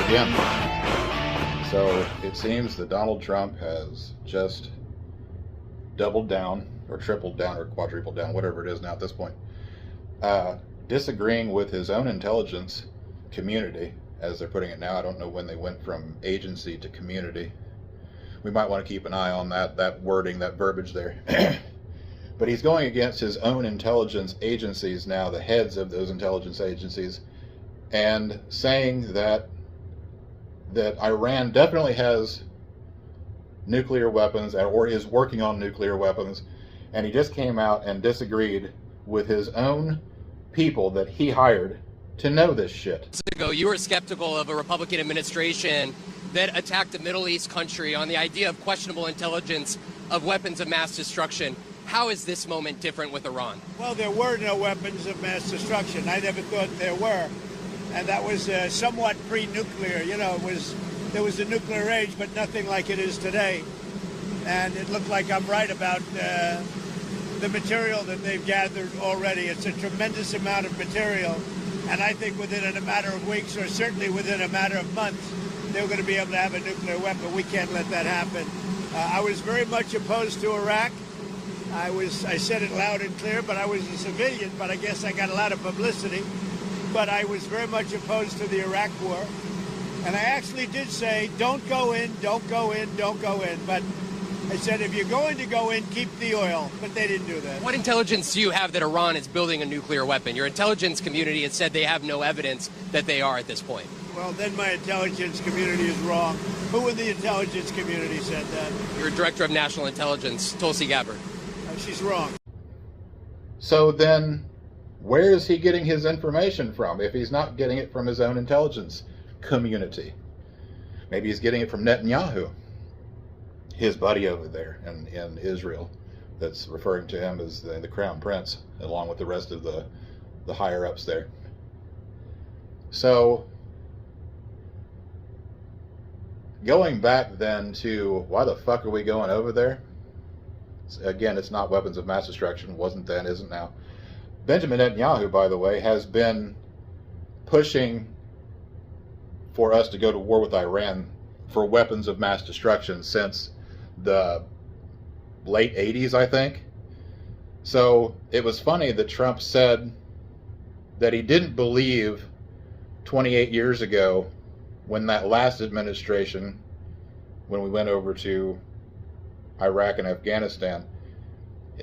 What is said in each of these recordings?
again. So it seems that Donald Trump has just doubled down, or tripled down, or quadrupled down, whatever it is now at this point, disagreeing with his own intelligence community, as they're putting it now. I don't know when they went from agency to community. We might want to keep an eye on that wording, that verbiage there. But he's going against his own intelligence agencies now, the heads of those intelligence agencies, and saying that Iran definitely has nuclear weapons, or is working on nuclear weapons, and he just came out and disagreed with his own people that he hired to know this shit. Ago, you were skeptical of a Republican administration that attacked a Middle East country on the idea of questionable intelligence of weapons of mass destruction. How is this moment different with Iran? Well, there were no weapons of mass destruction. I never thought there were. And that was somewhat pre-nuclear. You know, there was a nuclear age, but nothing like it is today. And it looked like I'm right about the material that they've gathered already. It's a tremendous amount of material. And I think within a matter of weeks, or certainly within a matter of months, they're going to be able to have a nuclear weapon. We can't let that happen. I was very much opposed to Iraq. I said it loud and clear, but I was a civilian, but I guess I got a lot of publicity. But I was very much opposed to the Iraq war. And I actually did say, don't go in, don't go in, don't go in. But I said, if you're going to go in, keep the oil. But they didn't do that. What intelligence do you have that Iran is building a nuclear weapon? Your intelligence community has said they have no evidence that they are at this point. Well, then my intelligence community is wrong. Who in the intelligence community said that? Your director of national intelligence, Tulsi Gabbard. She's wrong. So then, where is he getting his information from if he's not getting it from his own intelligence community? Maybe he's getting it from Netanyahu, his buddy over there in Israel, that's referring to him as the crown prince, along with the rest of the higher-ups there. So, going back then to why the fuck are we going over there? Again, it's not weapons of mass destruction. Wasn't then, isn't now. Benjamin Netanyahu, by the way, has been pushing for us to go to war with Iran for weapons of mass destruction since the late 80s, I think. So it was funny that Trump said that he didn't believe 28 years ago, when that last administration, when we went over to Iraq and Afghanistan,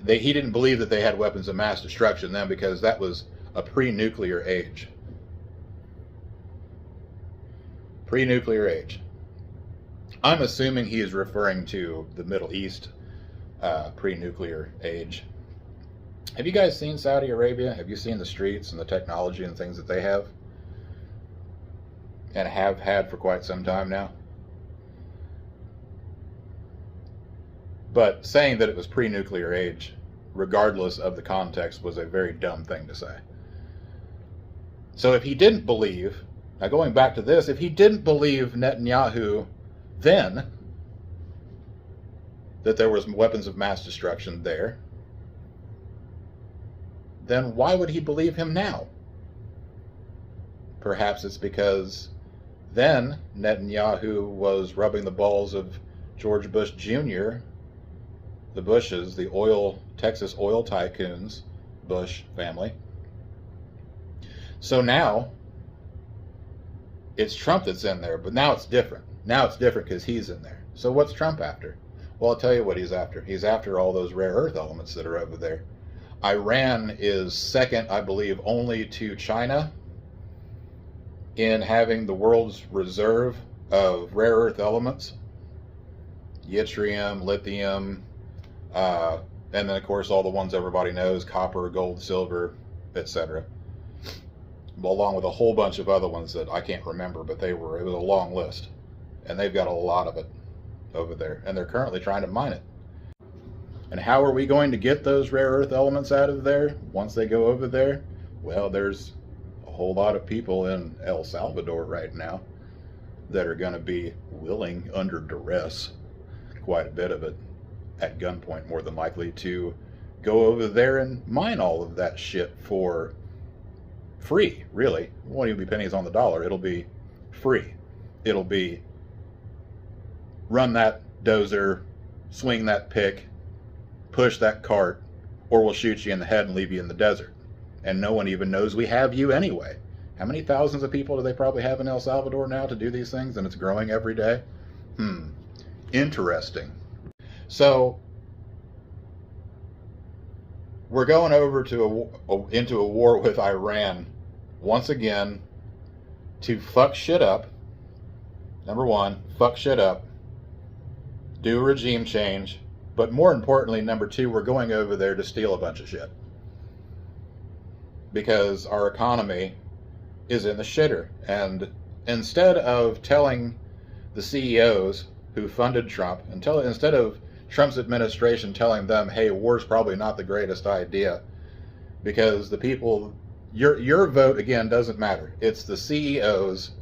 he didn't believe that they had weapons of mass destruction then, because that was a pre-nuclear age. Pre-nuclear age. I'm assuming he is referring to the Middle East pre-nuclear age. Have you guys seen Saudi Arabia? Have you seen the streets and the technology and things that they have? And have had for quite some time now? But saying that it was pre-nuclear age, regardless of the context, was a very dumb thing to say. So if he didn't believe, now going back to this, if he didn't believe Netanyahu then, that there was weapons of mass destruction there, then why would he believe him now? Perhaps it's because then Netanyahu was rubbing the balls of George Bush Jr., the Bushes, the Texas oil tycoons, Bush family. So now it's Trump that's in there, but now it's different. Now it's different because he's in there. So what's Trump after? Well, I'll tell you what he's after. He's after all those rare earth elements that are over there. Iran is second, I believe, only to China in having the world's reserve of rare earth elements. Yttrium, lithium, and then, of course, all the ones everybody knows, copper, gold, silver, etc. Along with a whole bunch of other ones that I can't remember, but it was a long list. And they've got a lot of it over there, and they're currently trying to mine it. And how are we going to get those rare earth elements out of there once they go over there? Well, there's a whole lot of people in El Salvador right now that are going to be willing, under duress, quite a bit of it, at gunpoint more than likely, to go over there and mine all of that shit for free, really. It won't even be pennies on the dollar. It'll be free. it'll be run that dozer, swing that pick, push that cart, or we'll shoot you in the head and leave you in the desert. And no one even knows we have you anyway. How many thousands of people do they probably have in El Salvador now to do these things, and it's growing every day? Interesting. So we're going over to into a war with Iran once again to fuck shit up. Number one, fuck shit up. Do a regime change. But more importantly, number two, we're going over there to steal a bunch of shit. Because our economy is in the shitter. And instead of telling the CEOs who funded Trump, instead of Trump's administration telling them, hey, war's probably not the greatest idea, because the people, your vote, again, doesn't matter. It's the CEOs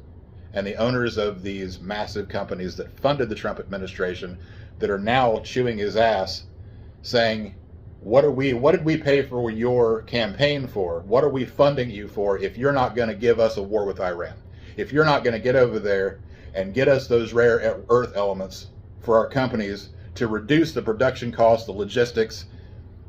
and the owners of these massive companies that funded the Trump administration that are now chewing his ass, saying, what did we pay for your campaign for? What are we funding you for if you're not going to give us a war with Iran? If you're not going to get over there and get us those rare earth elements for our companies to reduce the production costs, the logistics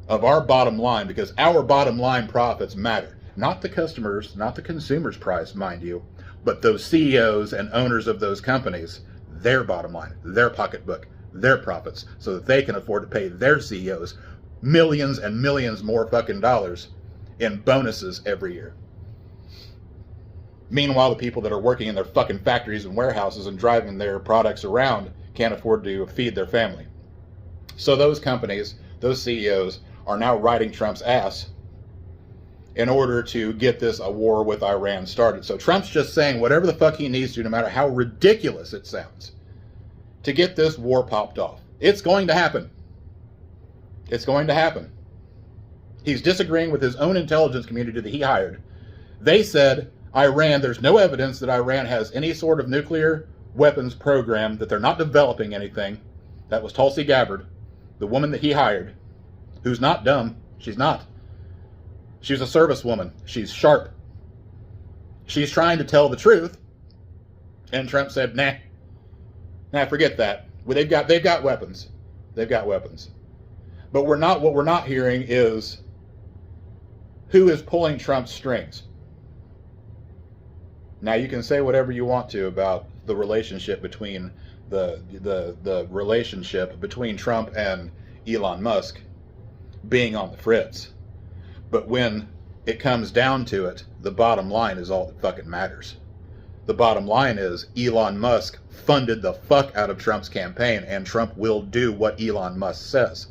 of our bottom line, because our bottom line profits matter. Not the customers, not the consumer's price, mind you, but those CEOs and owners of those companies, their bottom line, their pocketbook, their profits, so that they can afford to pay their CEOs millions and millions more fucking dollars in bonuses every year. Meanwhile, the people that are working in their fucking factories and warehouses and driving their products around can't afford to feed their family. So those companies, those CEOs, are now riding Trump's ass in order to get this a war with Iran started. So Trump's just saying whatever the fuck he needs to, no matter how ridiculous it sounds, to get this war popped off. It's going to happen. It's going to happen. He's disagreeing with his own intelligence community that he hired. They said, Iran, there's no evidence that Iran has any sort of nuclear weapons program, that they're not developing anything. That was Tulsi Gabbard, the woman that he hired, who's not dumb. She's not. She's a service woman. She's sharp. She's trying to tell the truth. And Trump said, nah, forget that. Well, they've got weapons. They've got weapons. But what we're not hearing is who is pulling Trump's strings. Now, you can say whatever you want to about the relationship between the relationship between Trump and Elon Musk being on the fritz. But when it comes down to it, the bottom line is all that fucking matters. The bottom line is Elon Musk funded the fuck out of Trump's campaign, and Trump will do what Elon Musk says.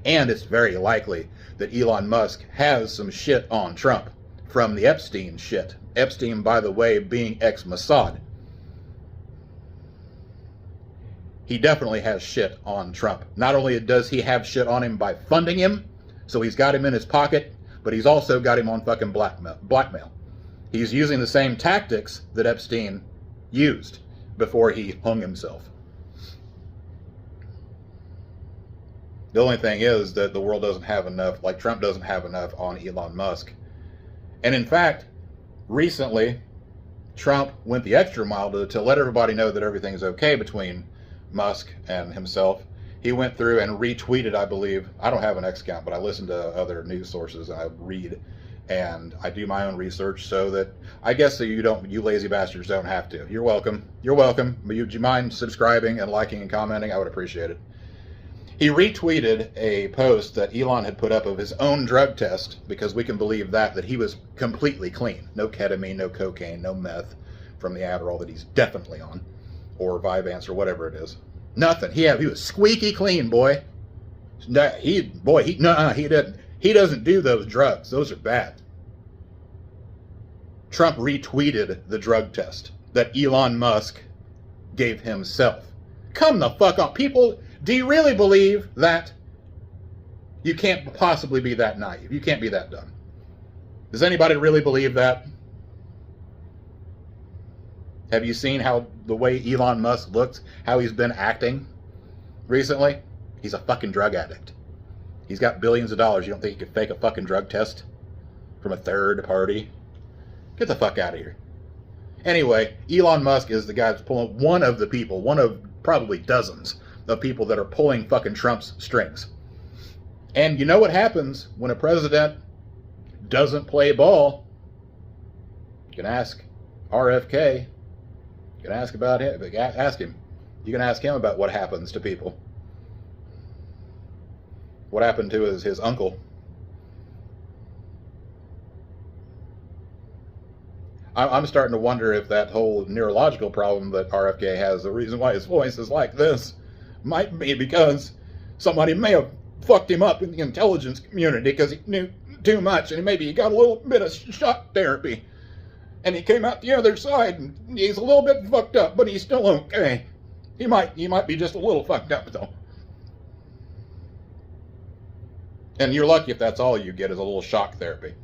And it's very likely that Elon Musk has some shit on Trump from the Epstein shit. Epstein, by the way, being ex-Mossad. He definitely has shit on Trump. Not only does he have shit on him by funding him, so he's got him in his pocket, but he's also got him on fucking blackmail. He's using the same tactics that Epstein used before he hung himself. The only thing is that the world doesn't have enough, like Trump doesn't have enough on Elon Musk. And in fact, recently, Trump went the extra mile to let everybody know that everything's okay between Musk and himself. He went through and retweeted, I believe. I don't have an X account, but I listen to other news sources and I read and I do my own research so that I guess so you lazy bastards don't have to. You're welcome. You're welcome. But would you mind subscribing and liking and commenting? I would appreciate it. He retweeted a post that Elon had put up of his own drug test, because we can believe that he was completely clean. No ketamine, no cocaine, no meth from the Adderall that he's definitely on, or Vyvanse or whatever it is. Nothing. He was squeaky clean, boy. He didn't. He doesn't do those drugs. Those are bad. Trump retweeted the drug test that Elon Musk gave himself. Come the fuck on, people. Do you really believe that? You can't possibly be that naive. You can't be that dumb. Does anybody really believe that? Have you seen how the way Elon Musk looks, how he's been acting recently? He's a fucking drug addict. He's got billions of dollars. You don't think he could fake a fucking drug test from a third party? Get the fuck out of here. Anyway, Elon Musk is the guy that's pulling, one of the people, one of probably dozens of people that are pulling fucking Trump's strings. And you know what happens when a president doesn't play ball? You can ask RFK. You can ask about him. Ask him. You can ask him about what happens to people. What happened to his uncle? I'm starting to wonder if that whole neurological problem that RFK has, the reason why his voice is like this, might be because somebody may have fucked him up in the intelligence community because he knew too much, and maybe he got a little bit of shock therapy, and he came out the other side, and he's a little bit fucked up, but he's still okay. He might be just a little fucked up, though. And you're lucky if that's all you get is a little shock therapy.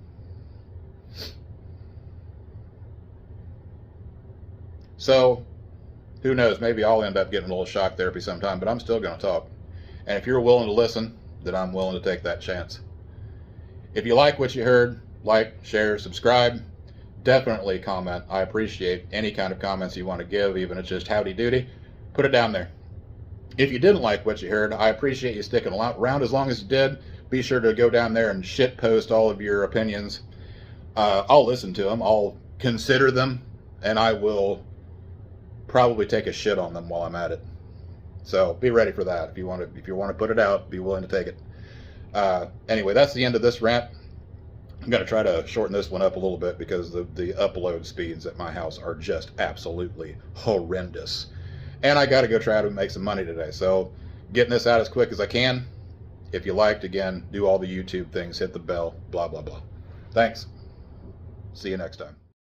So, who knows, maybe I'll end up getting a little shock therapy sometime, but I'm still going to talk. And if you're willing to listen, then I'm willing to take that chance. If you like what you heard, like, share, subscribe, definitely comment. I appreciate any kind of comments you want to give, even if it's just howdy doody. Put it down there. If you didn't like what you heard, I appreciate you sticking around as long as you did. Be sure to go down there and shit post all of your opinions. I'll listen to them. I'll consider them, and I will probably take a shit on them while I'm at it. So be ready for that. If you want to put it out, be willing to take it. Anyway, that's the end of this rant. I'm going to try to shorten this one up a little bit because the upload speeds at my house are just absolutely horrendous. And I got to go try to make some money today. So getting this out as quick as I can. If you liked, again, do all the YouTube things, hit the bell, blah, blah, blah. Thanks. See you next time.